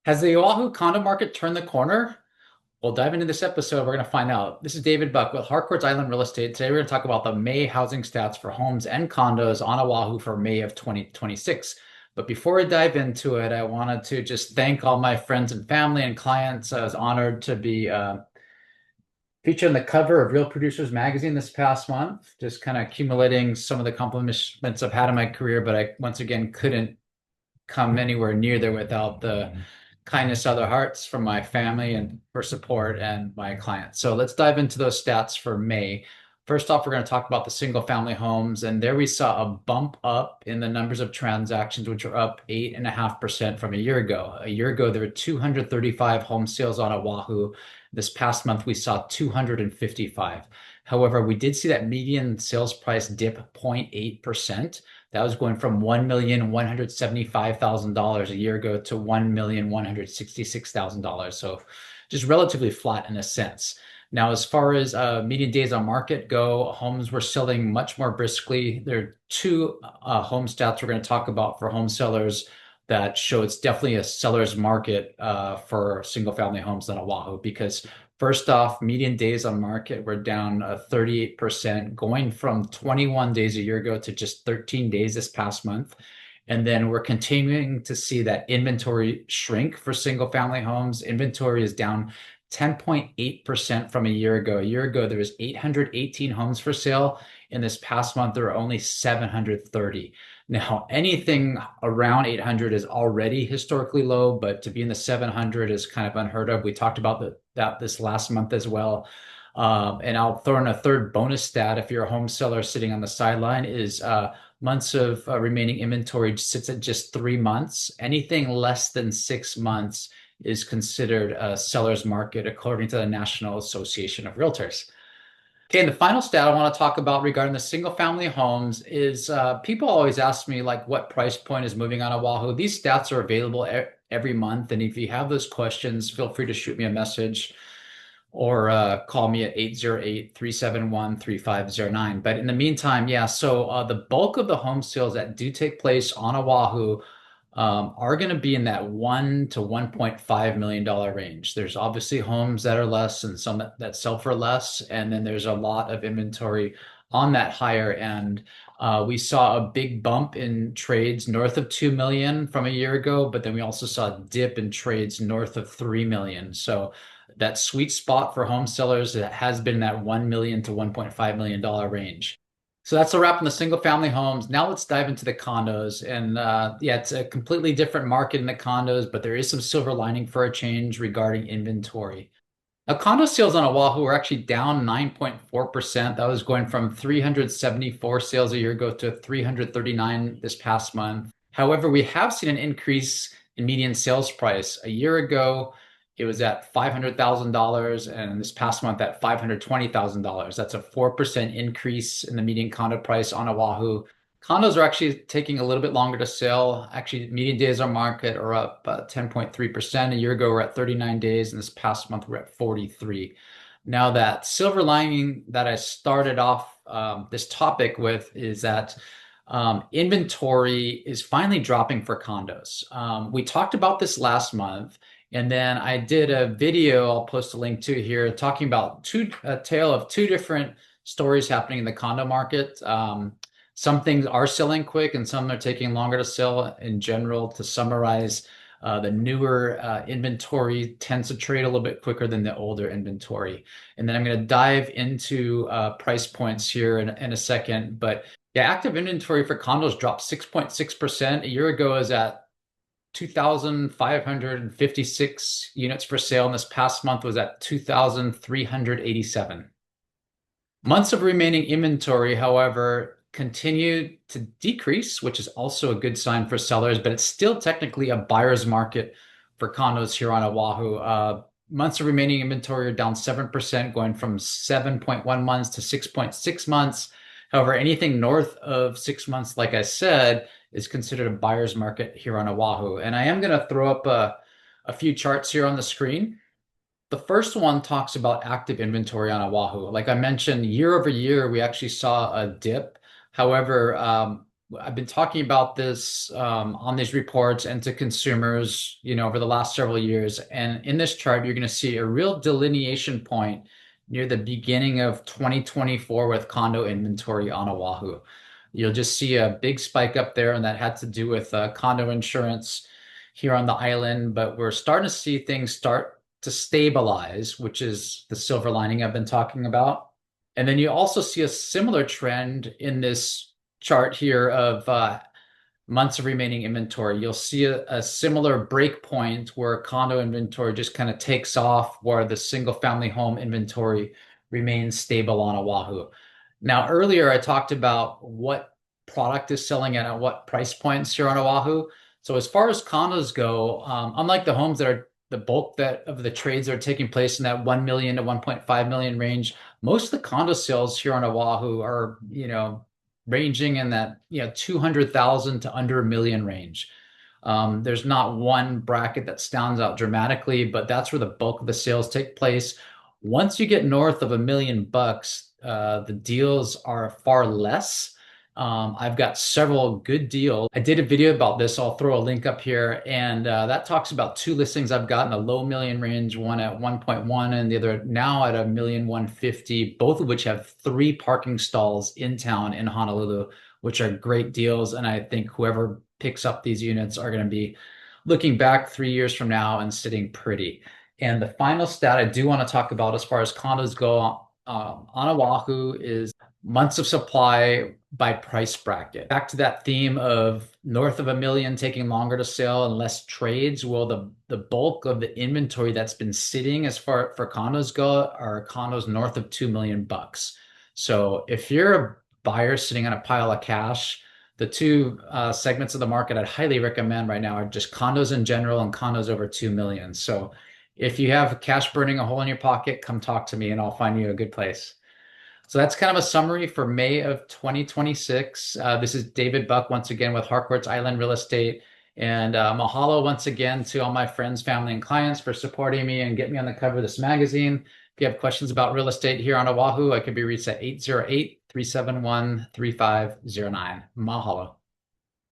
Has the Oahu condo market turned the corner? We'll dive into this episode. We're going to find out. This is David Buck with Harcourts Island Real Estate. Today, we're going to talk about the May housing stats for homes and condos on Oahu for May of 2026. But before I dive into it, I wanted to just thank all my friends and family and clients. I was honored to be featured on the cover of Real Producers Magazine this past month, just kind of accumulating some of the compliments I've had in my career. But I, once again, couldn't come anywhere near there without the kindness of their hearts from my family and for support and my clients. So let's dive into those stats for May. First off, we're going to talk about the single family homes. And there we saw a bump up in the numbers of transactions, which are up 8.5% from a year ago. A year ago, there were 235 home sales on Oahu. This past month, we saw 255. However, we did see that median sales price dip 0.8%. That was going from $1,175,000 a year ago to $1,166,000. So just relatively flat in a sense. Now, as far as median days on market go, homes were selling much more briskly. There are two home stats we're going to talk about for home sellers that show it's definitely a seller's market for single family homes on Oahu because first off, median days on market were down 38%, going from 21 days a year ago to just 13 days this past month. And then we're continuing to see that inventory shrink for single family homes. Inventory is down 10.8% from a year ago. A year ago, there was 818 homes for sale. In this past month, there are only 730. Now, anything around 800 is already historically low, but to be in the 700 is kind of unheard of. We talked about that this last month as well. And I'll throw in a third bonus stat if you're a home seller sitting on the sideline is months of remaining inventory sits at just 3 months. Anything less than 6 months is considered a seller's market according to the National Association of Realtors. Okay, and the final stat I want to talk about regarding the single family homes is people always ask me like what price point is moving on Oahu. These stats are available every month, and if you have those questions, feel free to shoot me a message or call me at 808-371-3509. But in the meantime, yeah, so the bulk of the home sales that do take place on Oahu are going to be in that $1 to $1.5 million range. There's obviously homes that are less and some that sell for less. And then there's a lot of inventory on that higher end. We saw a big bump in trades north of 2 million from a year ago, but then we also saw a dip in trades north of 3 million. So that sweet spot for home sellers that has been that 1 million to $1.5 million range. So that's a wrap on the single family homes. Now let's dive into the condos. And yeah, it's a completely different market in the condos, but there is some silver lining for a change regarding inventory. Now, condo sales on Oahu are actually down 9.4%. That was going from 374 sales a year ago to 339 this past month. However, we have seen an increase in median sales price. A year ago, it was at $500,000, and this past month at $520,000. That's a 4% increase in the median condo price on Oahu. Condos are actually taking a little bit longer to sell. Actually, median days on market are up 10.3%. A year ago, we're at 39 days, and this past month, we're at 43. Now, that silver lining that I started off this topic with is that inventory is finally dropping for condos. We talked about this last month. And then I did a video, I'll post a link to here, talking about a tale of two different stories happening in the condo market. Some things are selling quick and some are taking longer to sell. In general, to summarize, the newer inventory tends to trade a little bit quicker than the older inventory. And then I'm going to dive into price points here in a second. But yeah, active inventory for condos dropped 6.6%. A year ago, it was at 2,556 units for sale, and this past month was at 2,387. Months of remaining inventory, however, continued to decrease, which is also a good sign for sellers, but it's still technically a buyer's market for condos here on Oahu. Months of remaining inventory are down 7%, going from 7.1 months to 6.6 months. However, anything north of 6 months, like I said, is considered a buyer's market here on Oahu. And I am going to throw up a few charts here on the screen. The first one talks about active inventory on Oahu. Like I mentioned, year over year, we actually saw a dip. However, I've been talking about this on these reports and to consumers, over the last several years. And in this chart, you're going to see a real delineation point near the beginning of 2024 with condo inventory on Oahu. You'll just see a big spike up there, and that had to do with condo insurance here on the island. But we're starting to see things start to stabilize, which is the silver lining I've been talking about. And then you also see a similar trend in this chart here of months of remaining inventory. You'll see a similar break point where condo inventory just kind of takes off, where the single family home inventory remains stable on Oahu. Now, earlier I talked about what product is selling at what price points here on Oahu. So as far as condos go, unlike the homes that are the bulk that of the trades that are taking place in that 1 million to 1.5 million range, most of the condo sales here on Oahu are, ranging in that, 200,000 to under a million range. There's not one bracket that stands out dramatically, but that's where the bulk of the sales take place. Once you get north of $1 million, the deals are far less. I've got several good deals. I did a video about this. I'll throw a link up here, and that talks about two listings I've got in a low million range, one at 1.1 and the other now at $1,150,000, both of which have 3 parking stalls in town in Honolulu, which are great deals. And I think whoever picks up these units are going to be looking back 3 years from now and sitting pretty. And the final stat I do want to talk about as far as condos go on Oahu is months of supply by price bracket. Back to that theme of north of a million taking longer to sell and less trades. Well, the bulk of the inventory that's been sitting as far for condos go are condos north of $2 million. So if you're a buyer sitting on a pile of cash, the two segments of the market I'd highly recommend right now are just condos in general and condos over 2 million. So if you have cash burning a hole in your pocket, come talk to me and I'll find you a good place. So that's kind of a summary for May of 2026. This is David Buck once again with Harcourts Island Real Estate. And mahalo once again to all my friends, family, and clients for supporting me and getting me on the cover of this magazine. If you have questions about real estate here on Oahu, I can be reached at 808-371-3509. Mahalo.